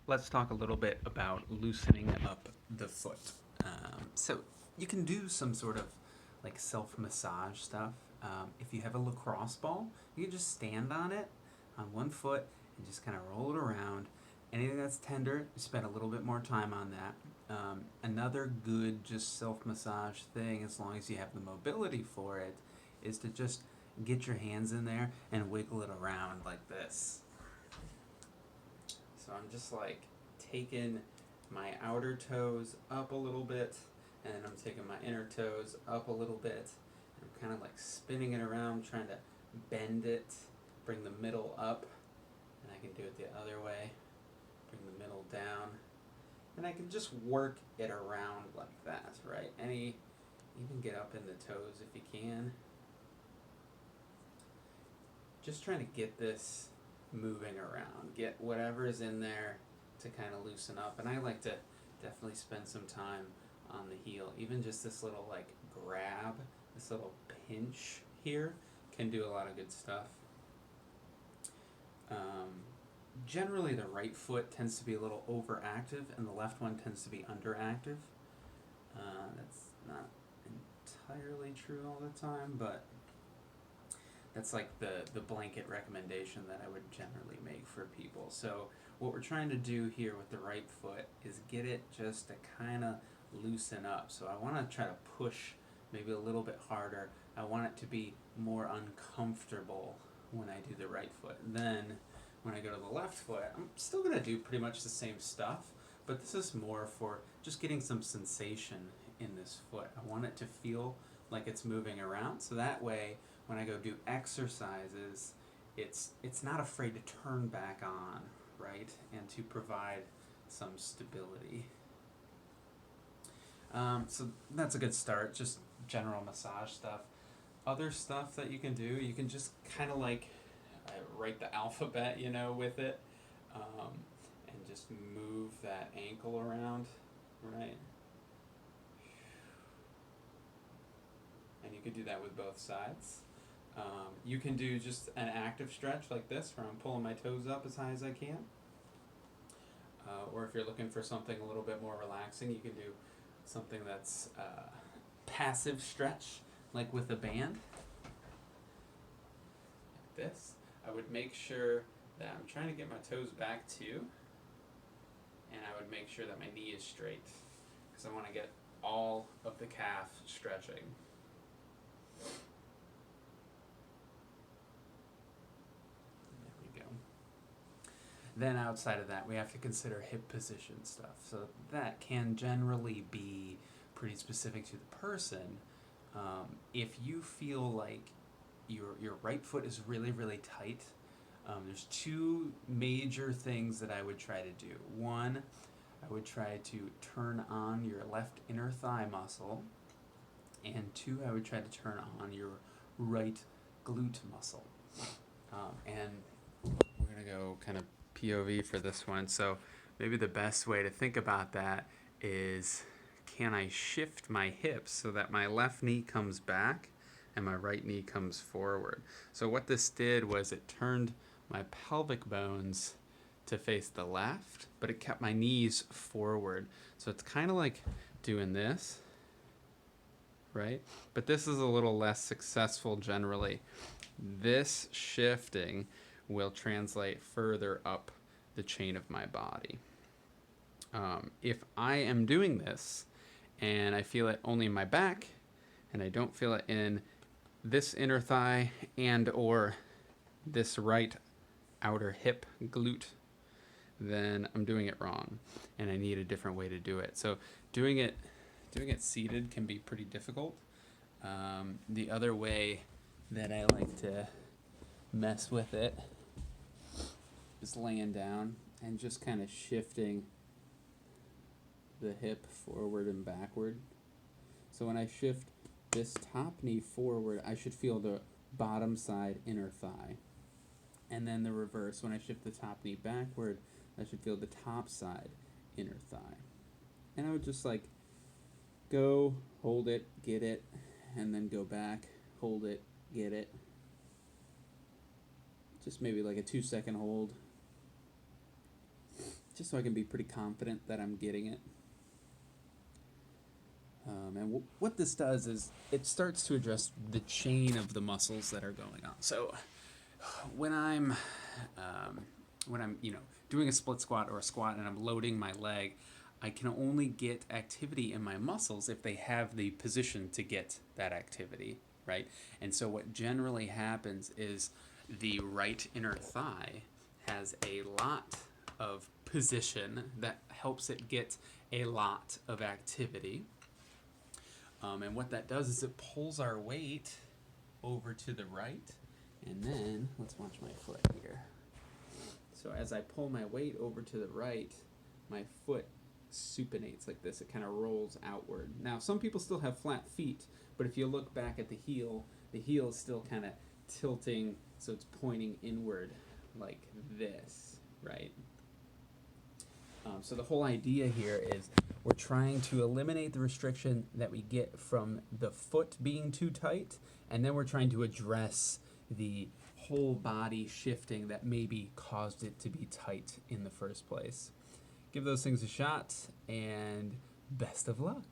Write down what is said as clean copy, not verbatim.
let's talk a little bit about loosening up the foot. So you can do some sort of like self-massage stuff. If you have a lacrosse ball, you can just stand on it on one foot and just kind of roll it around. Anything that's tender, spend a little bit more time on that. Another good just self-massage thing, as long as you have the mobility for it, is to just get your hands in there and wiggle it around like this. So I'm just like taking my outer toes up a little bit, and then I'm taking my inner toes up a little bit. And I'm kind of like spinning it around, trying to bend it, bring the middle up, and I can do it the other way. Bring the middle down, and I can just work it around like that, right? Even get up in the toes if you can. Just trying to get this moving around, get whatever is in there to kind of loosen up. And I like to definitely spend some time on the heel. Even just this little like grab, this little pinch here can do a lot of good stuff. Generally the right foot tends to be a little overactive and the left one tends to be underactive. That's not entirely true all the time, but that's like the blanket recommendation that I would generally make for people. So what we're trying to do here with the right foot is get it just to kind of loosen up. So I want to try to push maybe a little bit harder. I want it to be more uncomfortable when I do the right foot. Then when I go to the left foot, I'm still going to do pretty much the same stuff, but this is more for just getting some sensation in this foot. I want it to feel like it's moving around, so that way when I go do exercises, it's not afraid to turn back on, right, and to provide some stability. So that's a good start, just general massage stuff. Other stuff that you can just kind of like write the alphabet, with it, and just move that ankle around, right? And you could do that with both sides. You can do just an active stretch like this, where I'm pulling my toes up as high as I can. Or if you're looking for something a little bit more relaxing, you can do something that's passive stretch, like with a band, like this. I would make sure that I'm trying to get my toes back too, and I would make sure that my knee is straight, because I want to get all of the calf stretching. Then outside of that, we have to consider hip position stuff. So that can generally be pretty specific to the person. If you feel like your right foot is really, really tight, there's two major things that I would try to do. One, I would try to turn on your left inner thigh muscle. And two, I would try to turn on your right glute muscle. And we're going to go kind of POV for this one. So maybe the best way to think about that is, can I shift my hips so that my left knee comes back and my right knee comes forward? So what this did was it turned my pelvic bones to face the left, but it kept my knees forward. So it's kind of like doing this, right? But this is a little less successful generally. This shifting will translate further up the chain of my body. If I am doing this and I feel it only in my back and I don't feel it in this inner thigh and or this right outer hip glute, then I'm doing it wrong and I need a different way to do it. So doing it seated can be pretty difficult. The other way that I like to mess with it is laying down and just kind of shifting the hip forward and backward. So when I shift this top knee forward, I should feel the bottom side inner thigh. And then the reverse, when I shift the top knee backward, I should feel the top side inner thigh. And I would just like go, hold it, get it, and then go back, hold it, get it. Just maybe like a 2-second hold. just so I can be pretty confident that I'm getting it. And what this does is it starts to address the chain of the muscles that are going on. So when I'm doing a split squat or a squat and I'm loading my leg, I can only get activity in my muscles if they have the position to get that activity, right? And so what generally happens is the right inner thigh has a lot of position that helps it get a lot of activity. And what that does is it pulls our weight over to the right. And then, let's watch my foot here. So as I pull my weight over to the right, my foot supinates like this. It kind of rolls outward. Now, some people still have flat feet, but if you look back at the heel is still kind of tilting, so it's pointing inward like this, right? So the whole idea here is we're trying to eliminate the restriction that we get from the foot being too tight, and then we're trying to address the whole body shifting that maybe caused it to be tight in the first place. Give those things a shot, and best of luck.